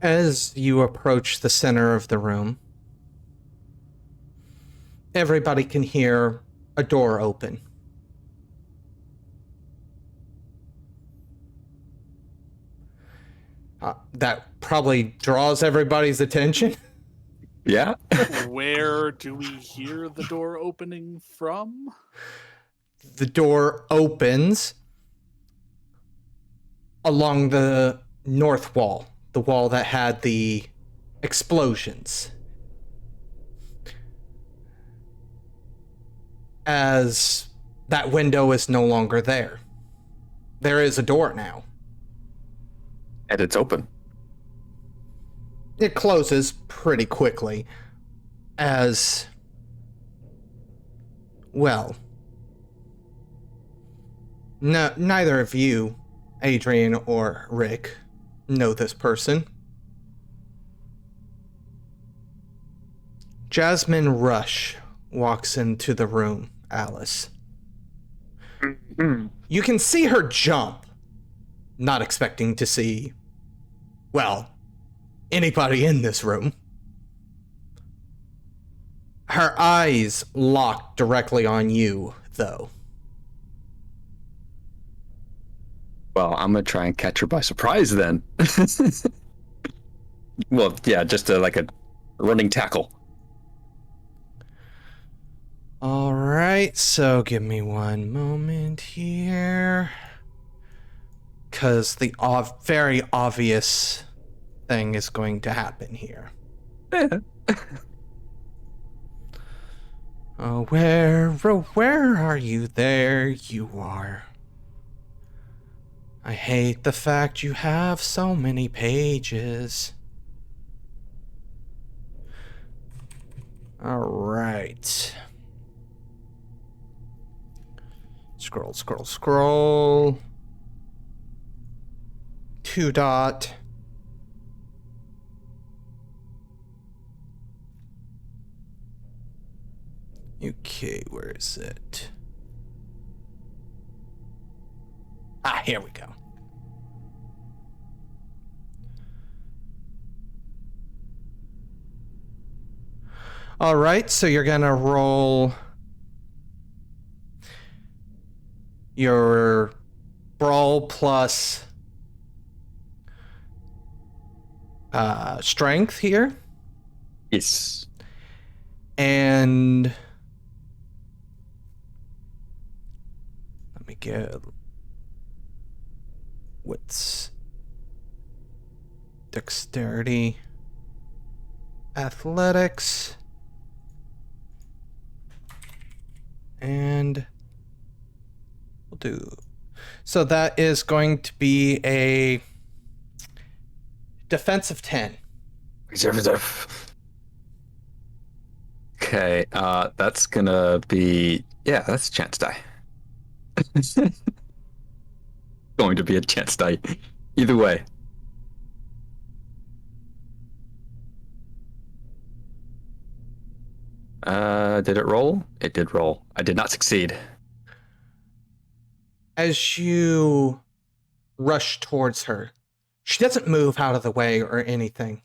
[SPEAKER 1] As you approach the center of the room, everybody can hear a door open. That probably draws everybody's attention.
[SPEAKER 3] Yeah.
[SPEAKER 2] Where do we hear the door opening from?
[SPEAKER 1] The door opens along the north wall, the wall that had the explosions. As that window is no longer there. There is a door now.
[SPEAKER 3] And it's open.
[SPEAKER 1] It closes pretty quickly as, well, no, neither of you, Adrian or Rick, know this person. Jasmine Rush walks into the room, Alice. You can see her jump, not expecting to see, well, anybody in this room. Her eyes lock directly on you, though.
[SPEAKER 3] Well, I'm gonna try and catch her by surprise then. Well, yeah, just like a running tackle.
[SPEAKER 1] All right, so give me one moment here. Because the very obvious thing is going to happen here. Oh, where are you? There you are. I hate the fact you have so many pages. All right. Scroll, scroll, scroll. 2 dot. Okay, where is it? Ah, here we go. All right, so you're gonna roll your brawl plus strength here.
[SPEAKER 3] Yes.
[SPEAKER 1] And let me get what's dexterity, athletics, and we'll do. So that is going to be a defensive 10.
[SPEAKER 3] Reserve. Okay, that's gonna be, yeah, that's a chance die. Going to be a chance die. Either way. Did it roll? It did roll. I did not succeed.
[SPEAKER 1] As you rush towards her, she doesn't move out of the way or anything.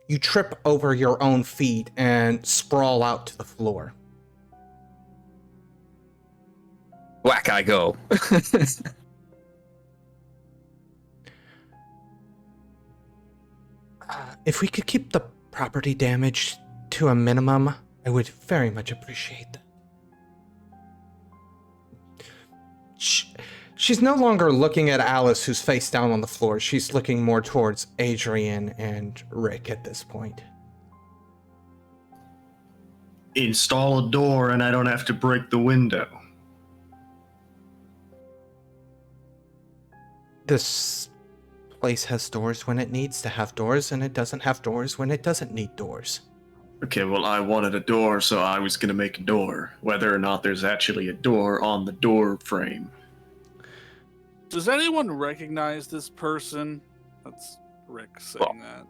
[SPEAKER 1] You trip over your own feet and sprawl out to the floor.
[SPEAKER 3] Whack I go.
[SPEAKER 1] If we could keep the property damage to a minimum, I would very much appreciate that. She's no longer looking at Alice, who's face down on the floor. She's looking more towards Adrian and Rick at this point.
[SPEAKER 4] Install a door and I don't have to break the window.
[SPEAKER 1] This place has doors when it needs to have doors, and it doesn't have doors when it doesn't need doors.
[SPEAKER 4] Okay, well, I wanted a door, so I was going to make a door. Whether or not there's actually a door on the door frame.
[SPEAKER 2] Does anyone recognize this person? That's Rick saying that.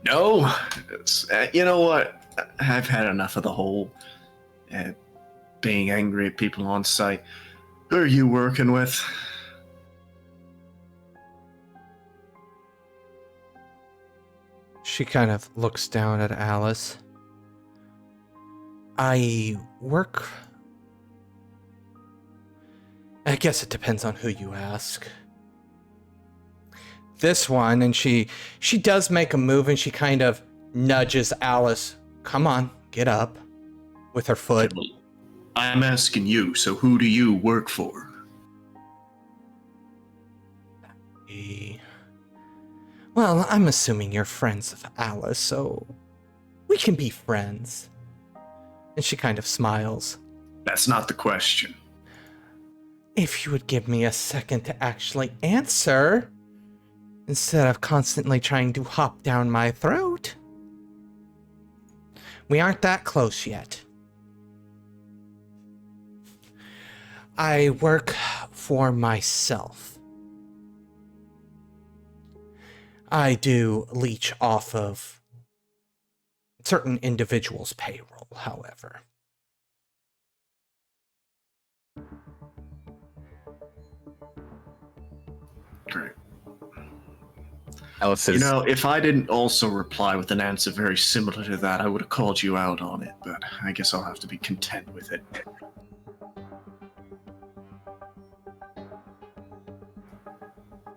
[SPEAKER 4] No, you know what? I've had enough of the whole being angry at people on site. Who are you working with?
[SPEAKER 1] She kind of looks down at Alice. I guess it depends on who you ask. This one, and she does make a move, and she kind of nudges Alice. Come on, get up, with her foot.
[SPEAKER 4] I'm asking you, so who do you work for?
[SPEAKER 1] Well, I'm assuming you're friends with Alice, so we can be friends. And she kind of smiles.
[SPEAKER 4] That's not the question.
[SPEAKER 1] If you would give me a second to actually answer, instead of constantly trying to hop down my throat. We aren't that close yet. I work for myself. I do leech off of certain individuals' payroll, however.
[SPEAKER 4] Great.
[SPEAKER 3] Alice says,
[SPEAKER 4] You know, if I didn't also reply with an answer very similar to that, I would have called you out on it, but I guess I'll have to be content with it.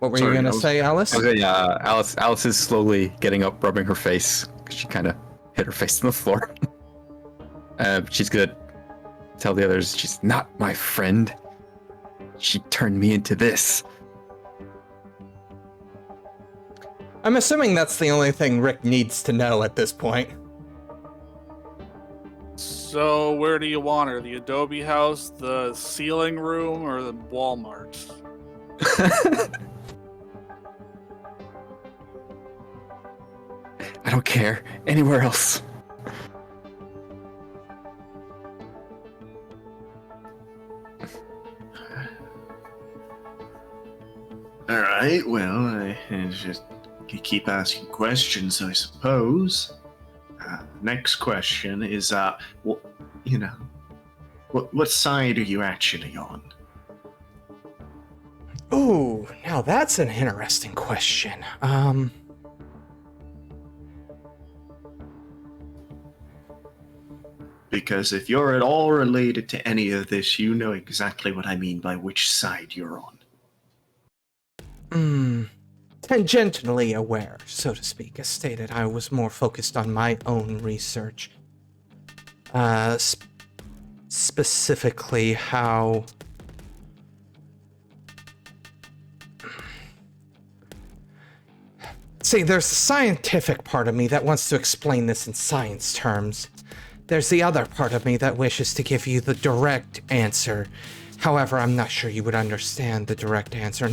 [SPEAKER 1] What were
[SPEAKER 4] Sorry,
[SPEAKER 1] you going
[SPEAKER 4] I
[SPEAKER 1] to
[SPEAKER 4] was-
[SPEAKER 1] say, Alice?
[SPEAKER 3] okay, Alice is slowly getting up, rubbing her face. She kind of hit her face on the floor. She's gonna tell the others she's not my friend. She turned me into this.
[SPEAKER 1] I'm assuming that's the only thing Rick needs to know at this point.
[SPEAKER 2] So where do you want her? The Adobe house, the ceiling room, or the Walmart?
[SPEAKER 3] I don't care. Anywhere else.
[SPEAKER 4] Alright, well, I just keep asking questions, I suppose. Next question is, what side are you actually on?
[SPEAKER 1] Ooh, now that's an interesting question.
[SPEAKER 4] Because if you're at all related to any of this, you know exactly what I mean by which side you're on.
[SPEAKER 1] Tangentially aware, so to speak. As stated, I was more focused on my own research. Specifically how... See, there's the scientific part of me that wants to explain this in science terms. There's the other part of me that wishes to give you the direct answer. However, I'm not sure you would understand the direct answer.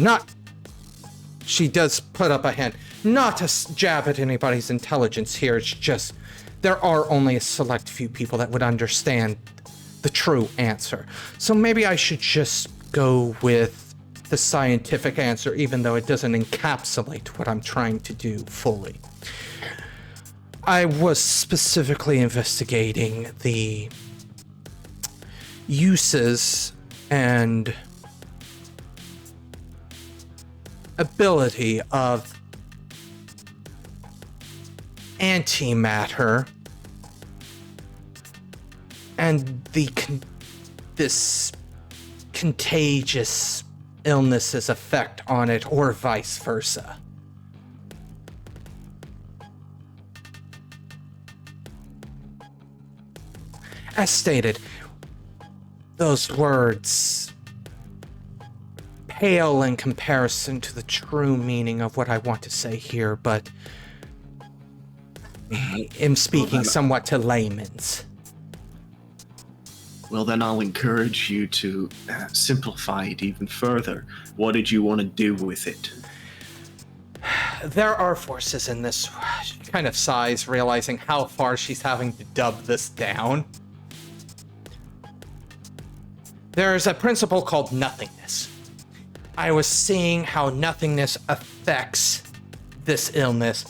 [SPEAKER 1] She does put up a hand. Not to jab at anybody's intelligence here, it's just there are only a select few people that would understand the true answer. So maybe I should just go with the scientific answer, even though it doesn't encapsulate what I'm trying to do fully. I was specifically investigating the uses and ability of antimatter and this contagious illness's effect on it, or vice versa. As stated, those words pale in comparison to the true meaning of what I want to say here, but I am speaking somewhat to layman's.
[SPEAKER 4] Well, then I'll encourage you to simplify it even further. What did you want to do with it?
[SPEAKER 1] There are forces in this kind of sighs, realizing how far she's having to dub this down. There's a principle called nothingness. I was seeing how nothingness affects this illness,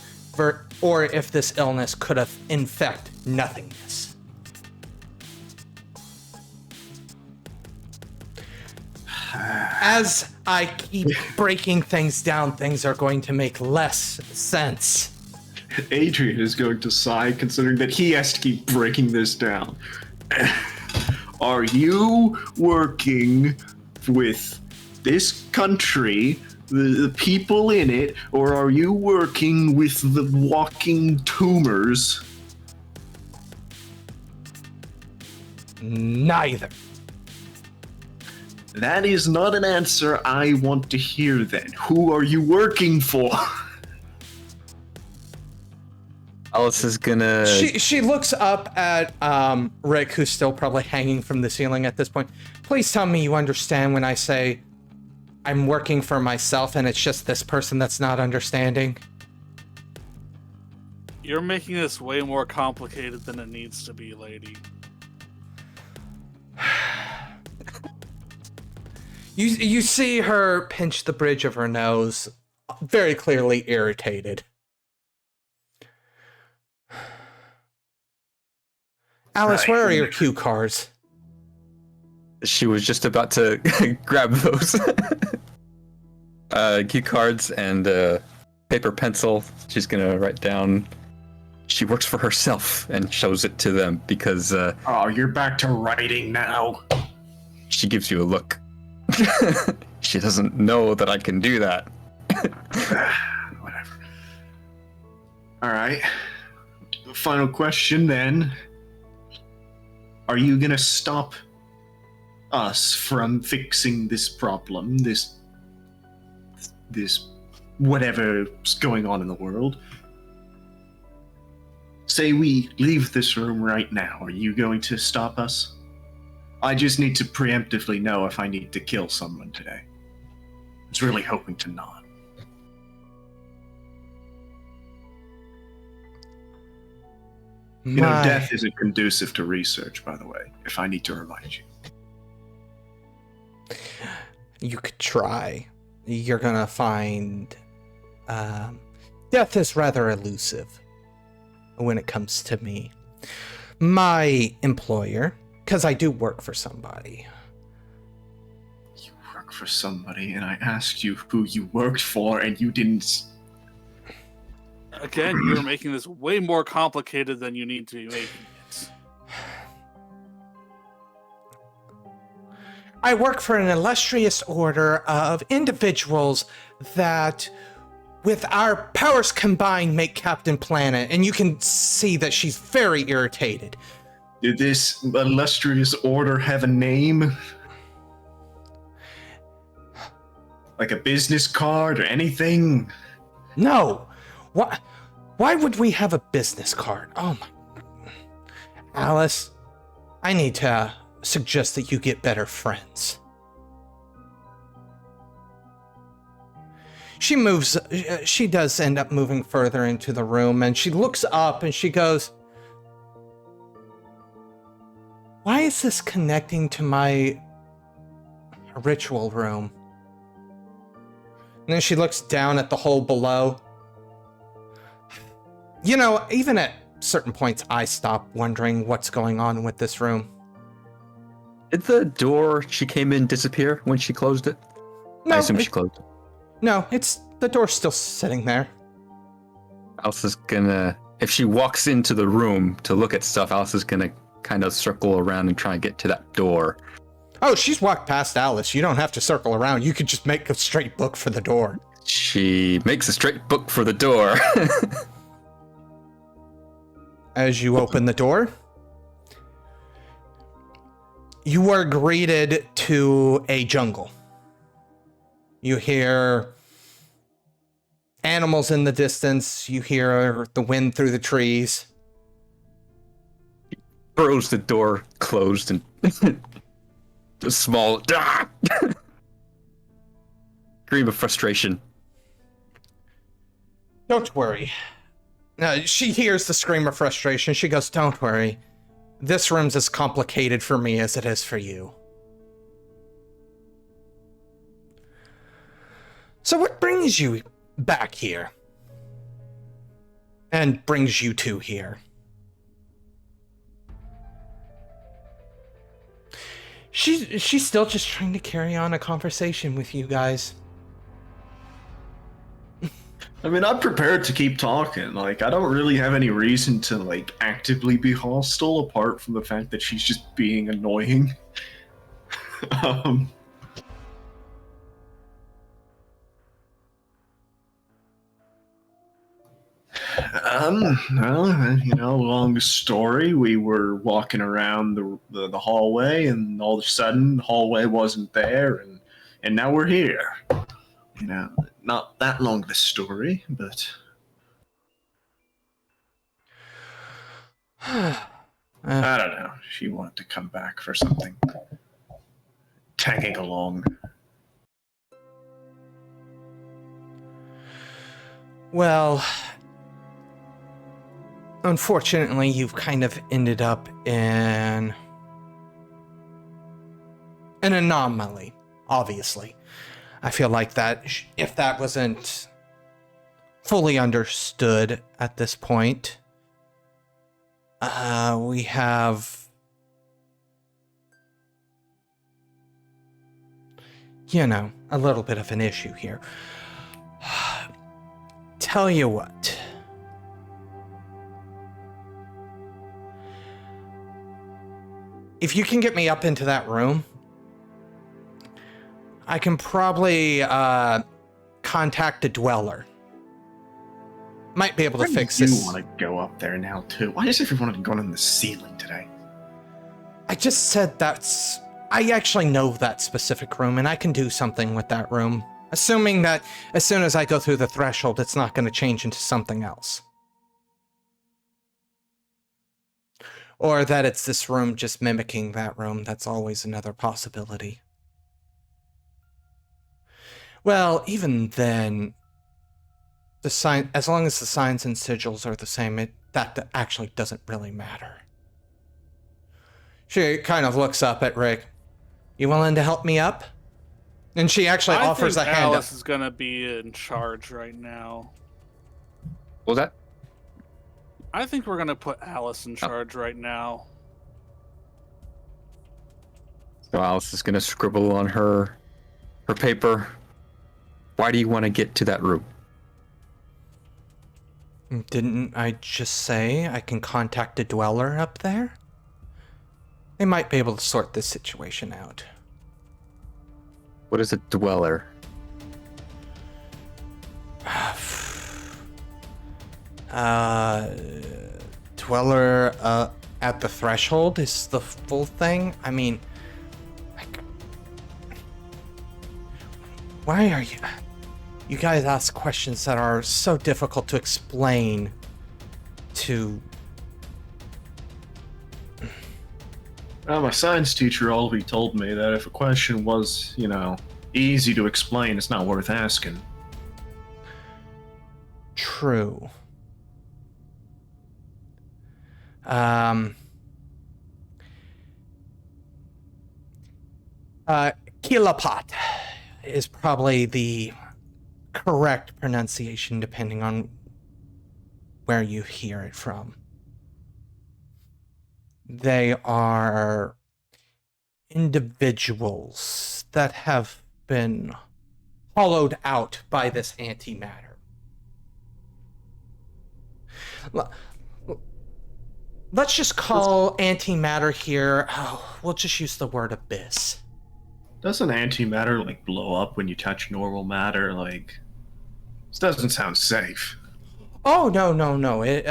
[SPEAKER 1] or if this illness could infect nothingness. As I keep breaking things down, things are going to make less sense.
[SPEAKER 4] Adrian is going to sigh, considering that he has to keep breaking this down. Are you working with this country, the people in it, or are you working with the walking tumors?
[SPEAKER 1] Neither.
[SPEAKER 4] That is not an answer I want to hear then. Who are you working for?
[SPEAKER 3] Alice is gonna...
[SPEAKER 1] She looks up at Rick, who's still probably hanging from the ceiling at this point. Please tell me you understand when I say I'm working for myself and it's just this person that's not understanding.
[SPEAKER 2] You're making this way more complicated than it needs to be, lady.
[SPEAKER 1] You see her pinch the bridge of her nose, very clearly irritated. Alice, where are your cue cards?
[SPEAKER 3] She was just about to grab those. Cue cards and paper pencil. She's gonna write down she works for herself and shows it to them because
[SPEAKER 4] Oh, you're back to writing now.
[SPEAKER 3] she gives you a look. She doesn't know that I can do that.
[SPEAKER 4] Whatever. Alright. Final question then. Are you gonna stop us from fixing this problem, this whatever's going on in the world? Say we leave this room right now. Are you going to stop us? I just need to preemptively know if I need to kill someone today. I was really hoping to not. You know, death isn't conducive to research, by the way, if I need to remind you.
[SPEAKER 1] You could try. You're gonna find death is rather elusive when it comes to me. My employer, because I do work for somebody.
[SPEAKER 4] You work for somebody, and I asked you who you worked for, and you didn't...
[SPEAKER 2] Again, you're making this way more complicated than you need to be making it.
[SPEAKER 1] I work for an illustrious order of individuals that, with our powers combined, make Captain Planet, and you can see that she's very irritated.
[SPEAKER 4] Did this illustrious order have a name? Like a business card or anything?
[SPEAKER 1] No! Why would we have a business card? Oh my... Alice, I need to suggest that you get better friends. She does end up moving further into the room, and she looks up and she goes, why is this connecting to my ritual room? And then she looks down at the hole below. You know, even at certain points, I stop wondering what's going on with this room.
[SPEAKER 3] Did the door she came in disappear when she closed it?
[SPEAKER 1] No,
[SPEAKER 3] I assume she closed it.
[SPEAKER 1] No, the door's still sitting there.
[SPEAKER 3] Alice is gonna, if she walks into the room to look at stuff, Alice is gonna kind of circle around and try and get to that door.
[SPEAKER 1] Oh, she's walked past Alice. You don't have to circle around. You could just make a straight book for the door.
[SPEAKER 3] She makes a straight book for the door.
[SPEAKER 1] As you open the door, you are greeted to a jungle. You hear animals in the distance. You hear the wind through the trees.
[SPEAKER 3] Throws the door closed and a small scream of frustration.
[SPEAKER 1] Don't worry. She hears the scream of frustration. She goes, "Don't worry. This room's as complicated for me as it is for you." So what brings you back here? And brings you two here? She's still just trying to carry on a conversation with you guys.
[SPEAKER 4] I mean, I'm prepared to keep talking. Like, I don't really have any reason to, like, actively be hostile apart from the fact that she's just being annoying. um, well, you know, long story. We were walking around the hallway, and all of a sudden, the hallway wasn't there, and now we're here. You know, not that long of a story, but I don't know. She wanted to come back for something. Tagging along.
[SPEAKER 1] Well, unfortunately, you've kind of ended up in an anomaly, obviously. I feel like that if that wasn't fully understood at this point, we have, you know, a little bit of an issue here. Tell you what. If you can get me up into that room, I can probably contact a dweller. Might be able to fix this.
[SPEAKER 4] You want to go up there now too? Why is everyone going on the ceiling today?
[SPEAKER 1] I just said that's... I actually know that specific room, and I can do something with that room. Assuming that as soon as I go through the threshold, it's not going to change into something else. Or that it's this room just mimicking that room. That's always another possibility. Well, even then, the sign, as long as the signs and sigils are the same, that actually doesn't really matter. She kind of looks up at Rick. You willing to help me up? And she actually offers a hand up.
[SPEAKER 2] Alice is gonna be in charge right now.
[SPEAKER 3] What was that?
[SPEAKER 2] I think we're gonna put Alice in charge right now.
[SPEAKER 3] So Alice is gonna scribble on her paper. Why do you want to get to that room?
[SPEAKER 1] Didn't I just say I can contact a dweller up there? They might be able to sort this situation out.
[SPEAKER 3] What is a dweller?
[SPEAKER 1] Dweller at the threshold is the full thing? I mean, like, why are you... You guys ask questions that are so difficult to explain to...
[SPEAKER 4] Well, my science teacher always told me that if a question was, you know, easy to explain, it's not worth asking.
[SPEAKER 1] True. Kilapat is probably the correct pronunciation depending on where you hear it from. They are individuals that have been hollowed out by this antimatter. Let's just call antimatter here, we'll just use the word abyss.
[SPEAKER 4] Doesn't antimatter, like, blow up when you touch normal matter? Like, this doesn't sound safe.
[SPEAKER 1] Oh, no. It,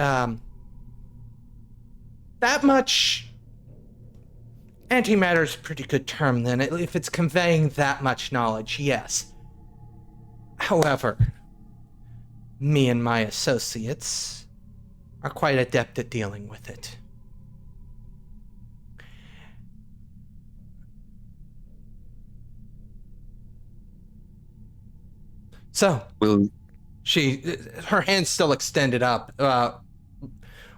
[SPEAKER 1] that much... Antimatter is a pretty good term, then, if it's conveying that much knowledge, yes. However, me and my associates are quite adept at dealing with it. So,
[SPEAKER 3] Will
[SPEAKER 1] Her hand's still extended up,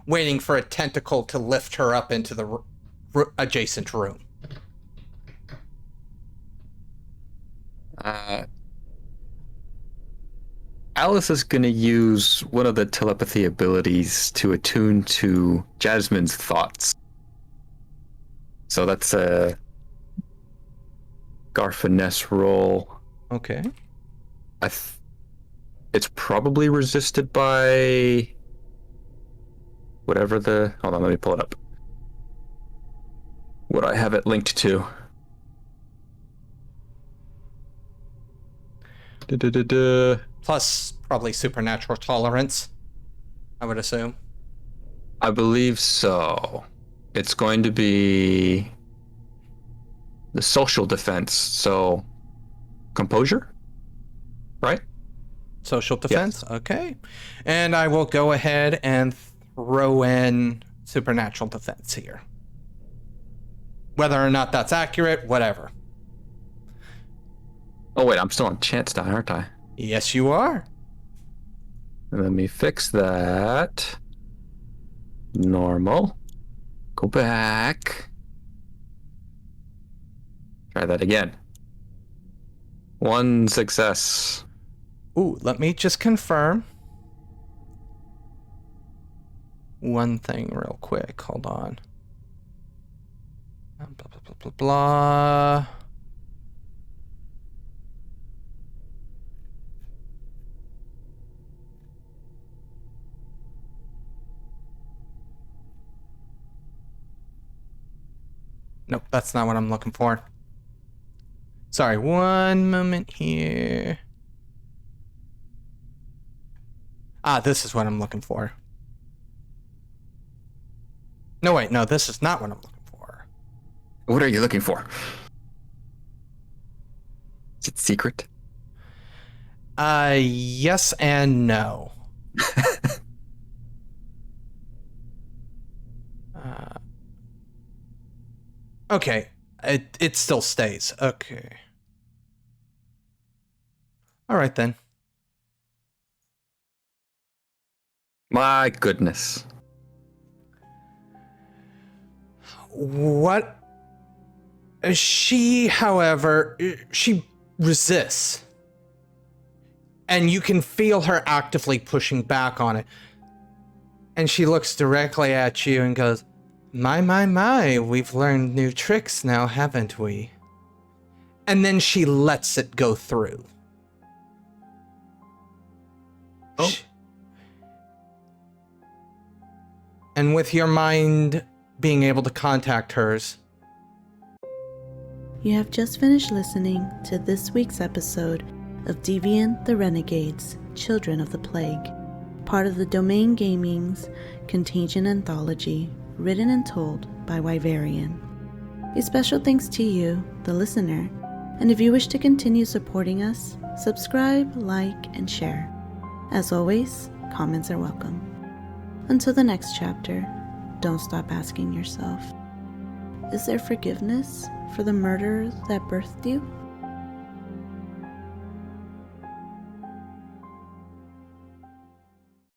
[SPEAKER 1] waiting for a tentacle to lift her up into the adjacent room.
[SPEAKER 3] Alice is going to use one of the telepathy abilities to attune to Jasmine's thoughts. So that's a Garfinesse roll.
[SPEAKER 1] Okay.
[SPEAKER 3] It's probably resisted by whatever the... Hold on, let me pull it up. What I have it linked to.
[SPEAKER 1] Plus, probably supernatural tolerance, I would assume.
[SPEAKER 3] I believe so. It's going to be the social defense, so composure, right?
[SPEAKER 1] Social defense? Yes. Okay. And I will go ahead and throw in supernatural defense here. Whether or not that's accurate, whatever.
[SPEAKER 3] Oh, wait, I'm still on chance die, aren't I?
[SPEAKER 1] Yes, you are.
[SPEAKER 3] Let me fix that. Normal. Go back. Try that again. 1 success.
[SPEAKER 1] Ooh, let me just confirm one thing real quick. Hold on. Blah, blah, blah, blah, blah. Nope, that's not what I'm looking for. Sorry, one moment here. Ah, this is what I'm looking for. No, wait, no, this is not what I'm looking for.
[SPEAKER 3] What are you looking for? Is it secret?
[SPEAKER 1] Yes and no. Okay, it still stays. Okay. All right then.
[SPEAKER 3] My goodness.
[SPEAKER 1] What? She, however, she resists. And you can feel her actively pushing back on it. And she looks directly at you and goes, My, we've learned new tricks now, haven't we? And then she lets it go through.
[SPEAKER 3] Oh.
[SPEAKER 1] And with your mind being able to contact hers.
[SPEAKER 5] You have just finished listening to this week's episode of Deviant the Renegades, Children of the Plague, part of the Domain Gaming's Contagion Anthology, written and told by Wyverian. A special thanks to you, the listener, and if you wish to continue supporting us, subscribe, like, and share. As always, comments are welcome. Until the next chapter, don't stop asking yourself, is there forgiveness for the murder that birthed you?